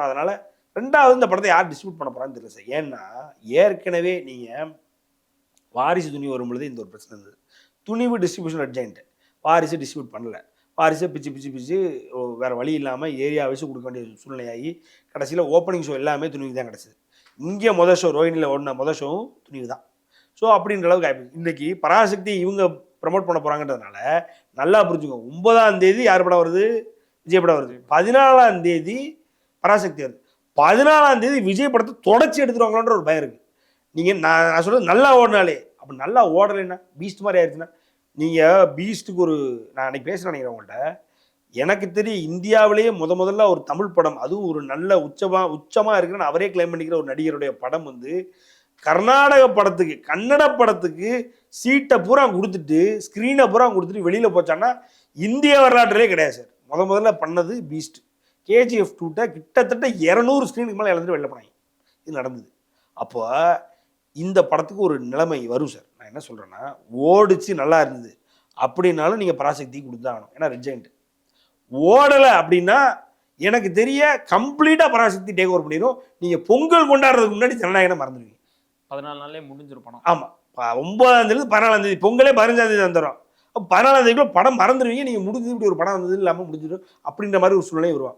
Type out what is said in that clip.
அதனால் 2வது இந்த படத்தை யார் டிஸ்ட்ரிபியூட் பண்ண போகிறான்னு தெரியல சார். ஏன்னா ஏற்கனவே நீங்கள் வாரிசு துணிவு வரும்பொழுது இந்த ஒரு பிரச்சனை இருந்தது. துணிவு டிஸ்ட்ரிபியூஷன் அர்ஜென்ட், வாரிசு டிஸ்ட்ரிபியூட் பண்ணல. வாரிசை பிச்சு வேறு வழி இல்லாமல் ஏரியா வச்சு கொடுக்க வேண்டிய சூழ்நிலையாகி கடைசியில் ஓப்பனிங் ஷோ எல்லாமே துணிவு தான் கிடச்சிது. இங்கே மொதல் ஷோ ரோஹினியில் ஓடின மொதல் ஷோவும் துணிவு தான். ஸோ அப்படின்ற அளவுக்கு ஆகிடுச்சு. இன்றைக்கி பராசக்தி இவங்க ப்ரமோட் பண்ண போகிறாங்கன்றதுனால நல்லா புரிஞ்சுக்கோங்க. 9ஆம் தேதி யார் படம் வருது? விஜய் படம் வருது. 14ஆம் தேதி பராசக்தி வருது. 14ஆம் தேதி விஜய் படத்தை தொடச்சி எடுத்துருவாங்களோன்ற ஒரு பயம் இருக்குது. நீங்கள் நான் சொல்கிறது நல்லா ஓடினாலே, அப்படி நல்லா ஓடலைன்னா பீஸ்ட் மாதிரி ஆயிடுச்சுன்னா, நீங்கள் பீஸ்ட்டுக்கு ஒரு நான் அன்றைக்கி பேசுகிறேன் நினைக்கிறேன் உங்கள்கிட்ட. எனக்கு தெரியும் இந்தியாவிலேயே முதல்ல ஒரு தமிழ் படம், அதுவும் ஒரு நல்ல உச்சமாக இருக்குன்னு அவரே கிளைம் பண்ணிக்கிற ஒரு நடிகருடைய படம் வந்து கர்நாடக படத்துக்கு, கன்னட படத்துக்கு சீட்டை பூரா கொடுத்துட்டு, ஸ்க்ரீனை பூரா கொடுத்துட்டு வெளியில் போச்சான்னா இந்திய வரலாற்றிலே கிடையாது சார். முதல்ல பண்ணது பீஸ்ட். KGF 2 கிட்டத்தட்ட 200 ஸ்க்ரீனுக்கு மேலே இழந்துட்டு வெளில போனாங்க. இது நடந்தது. அப்போ இந்த படத்துக்கு ஒரு நிலைமை வரும் சார். நான் என்ன சொல்கிறேன்னா, ஓடிச்சு நல்லா இருந்தது அப்படின்னாலும் நீங்கள் பராசக்தி கொடுத்தாகணும். ஏன்னா ரிஜெக்ட். ஓடலை அப்படின்னா எனக்கு தெரிய கம்ப்ளீட்டாக பராசக்தி டேக் ஓவர் பண்ணிடும். நீங்கள் பொங்கல் கொண்டாடுறதுக்கு முன்னாடி ஜனநாயகனை மறந்துடுவீங்க. 14 நாள்லேயே முடிஞ்சிரும் படம். ஆமாம், 9ஆம் தேதி 14ஆம் தேதி, பொங்கலே 15ஆம் தேதி வந்துடும். 14ஆம் தேதிக்குள்ள படம் மறந்துடுவீங்க. நீங்கள் முடிஞ்சது இப்படி ஒரு படம் வந்தது இல்லாமல் முடிஞ்சிடும் அப்படின்ற மாதிரி ஒரு சூழ்நிலை வருவாங்க.